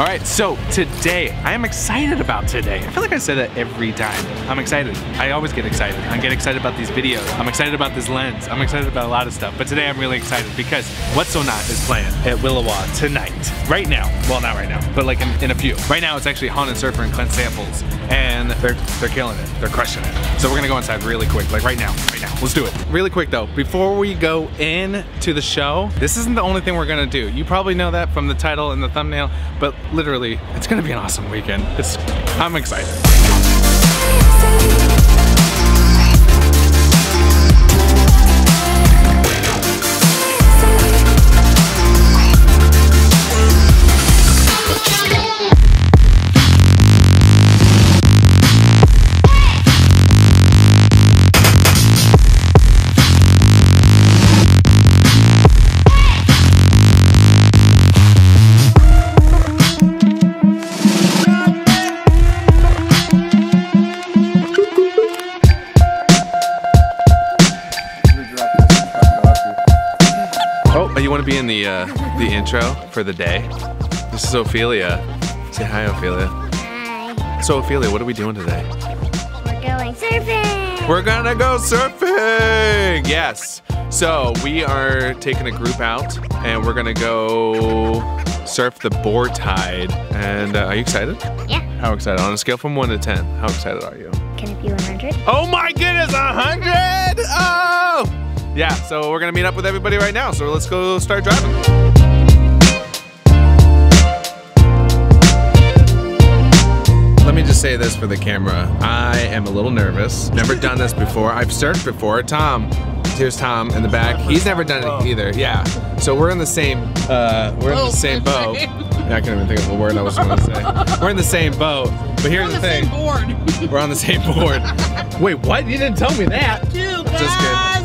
All right, so today, I am excited about today. I feel like I say that every time. I'm excited. I always get excited. I get excited about these videos. I'm excited about this lens. I'm excited about a lot of stuff. But today I'm really excited because What's So Not is playing at Willowa tonight. Right now. Well, not right now, but like in a few. Right now it's actually Haunted Surfer and Clint Samples. And they're killing it. They're crushing it. So we're gonna go inside really quick, like right now. Let's do it. Really quick though, before we go into the show, this isn't the only thing we're gonna do. You probably know that from the title and the thumbnail, but literally, it's gonna be an awesome weekend. I'm excited. You want to be in the intro for the day? This is Ophelia. Say hi, Ophelia. Hi. So Ophelia, what are we doing today? We're going surfing. We're gonna go surfing! Yes. So we are taking a group out and we're gonna go surf the board tide. And are you excited? Yeah. How excited? On a scale from 1 to 10, how excited are you? Can it be 100? Oh my goodness, 100! Oh! Yeah, so we're gonna meet up with everybody right now, so let's go start driving. Let me just say this for the camera. I am a little nervous. Never done this before. I've surfed before. Tom, here's Tom in the back. He's never done it either. Yeah. So we're in the same boat. Yeah, I couldn't even think of the word I was gonna say. We're in the same boat, but here's the thing. We're on the same board. Wait, what? You didn't tell me that. Just good.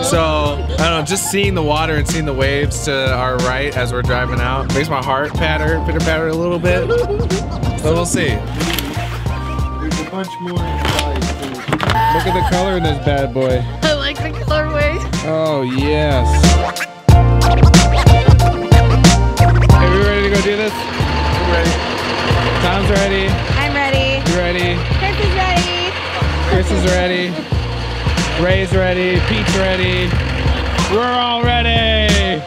So, I don't know, just seeing the water and seeing the waves to our right as we're driving out makes my heart pitter patter a little bit. But we'll see. There's a bunch more inside. Look at the color in this bad boy. I like the colorway. Oh, yes. Hey, we ready to go do this? We're ready. Tom's ready. I'm ready. You ready? Chris is ready. Chris is ready. Ray's ready, Pete's ready, we're all ready!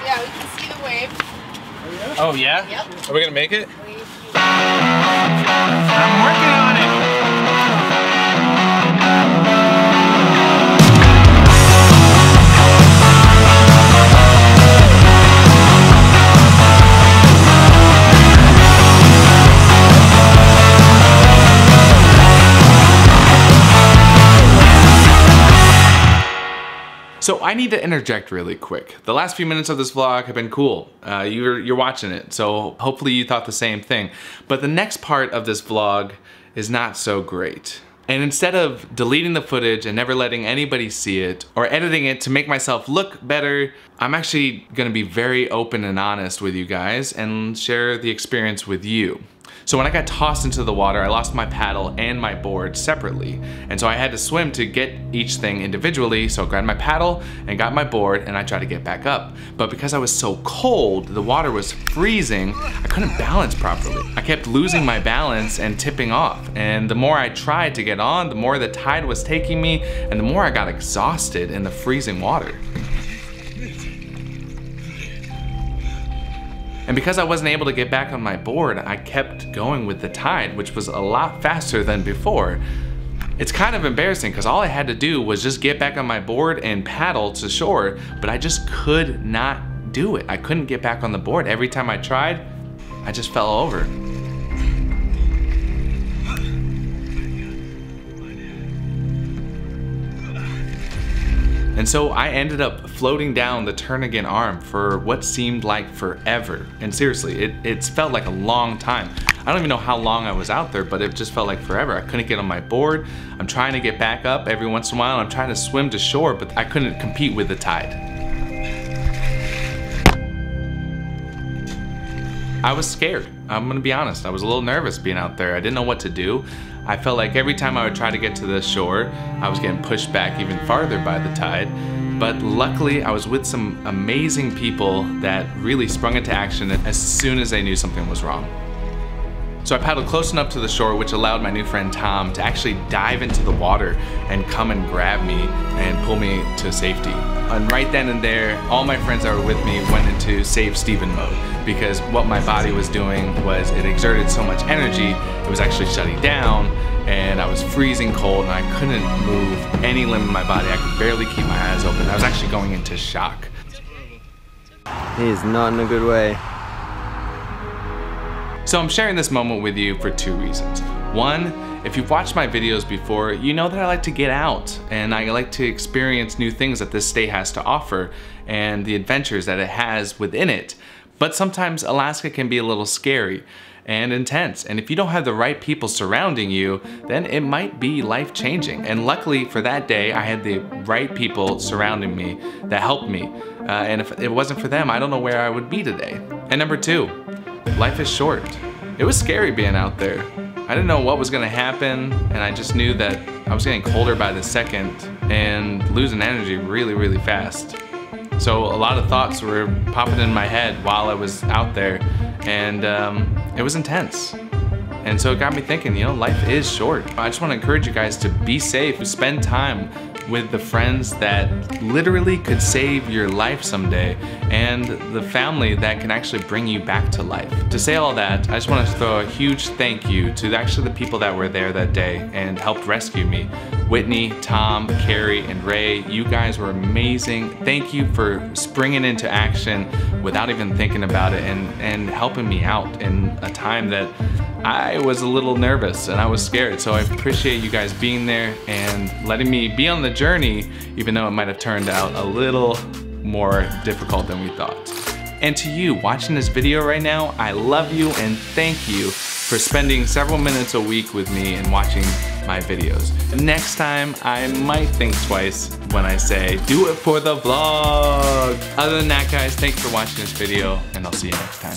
Yeah, we can see the wave. Oh yeah? Yep. Are we gonna make it? I'm working on it! So I need to interject really quick. The last few minutes of this vlog have been cool. You're watching it, so hopefully you thought the same thing. But the next part of this vlog is not so great. And instead of deleting the footage and never letting anybody see it, or editing it to make myself look better, I'm actually gonna be very open and honest with you guys and share the experience with you. So when I got tossed into the water, I lost my paddle and my board separately. And so I had to swim to get each thing individually. So I grabbed my paddle and got my board and I tried to get back up. But because I was so cold, the water was freezing, I couldn't balance properly. I kept losing my balance and tipping off. And the more I tried to get on, the more the tide was taking me and the more I got exhausted in the freezing water. And because I wasn't able to get back on my board, I kept going with the tide, which was a lot faster than before. It's kind of embarrassing because all I had to do was just get back on my board and paddle to shore, but I just could not do it. I couldn't get back on the board. Every time I tried, I just fell over. And so I ended up floating down the Turnagain Arm for what seemed like forever. And seriously, it's felt like a long time. I don't even know how long I was out there, but it just felt like forever. I couldn't get on my board. I'm trying to get back up every once in a while. I'm trying to swim to shore, but I couldn't compete with the tide. I was scared. I'm gonna be honest, I was a little nervous being out there. I didn't know what to do. I felt like every time I would try to get to the shore, I was getting pushed back even farther by the tide. But luckily, I was with some amazing people that really sprung into action as soon as they knew something was wrong. So I paddled close enough to the shore, which allowed my new friend Tom to actually dive into the water and come and grab me and pull me to safety. And right then and there, all my friends that were with me went into Save Steven mode, because what my body was doing was it exerted so much energy, it was actually shutting down, and I was freezing cold and I couldn't move any limb in my body. I could barely keep my eyes open. I was actually going into shock. He is not in a good way. So I'm sharing this moment with you for two reasons. One, if you've watched my videos before, you know that I like to get out and I like to experience new things that this state has to offer and the adventures that it has within it. But sometimes Alaska can be a little scary and intense, and if you don't have the right people surrounding you, then it might be life-changing. And luckily for that day, I had the right people surrounding me that helped me. And if it wasn't for them, I don't know where I would be today. And number two, life is short. It was scary being out there. I didn't know what was gonna happen, and I just knew that I was getting colder by the second and losing energy really, really fast. So a lot of thoughts were popping in my head while I was out there, and it was intense. And so it got me thinking, you know, life is short. I just wanna encourage you guys to be safe, spend time with the friends that literally could save your life someday, and the family that can actually bring you back to life. To say all that, I just want to throw a huge thank you to actually the people that were there that day and helped rescue me. Whitney, Tom, Kerry, and Ray, you guys were amazing. Thank you for springing into action without even thinking about it and helping me out in a time that I was a little nervous and I was scared. So I appreciate you guys being there and letting me be on the journey, even though it might have turned out a little more difficult than we thought. And to you watching this video right now, I love you and thank you for spending several minutes a week with me and watching my videos. Next time, I might think twice when I say, do it for the vlog. Other than that, guys, thanks for watching this video, and I'll see you next time.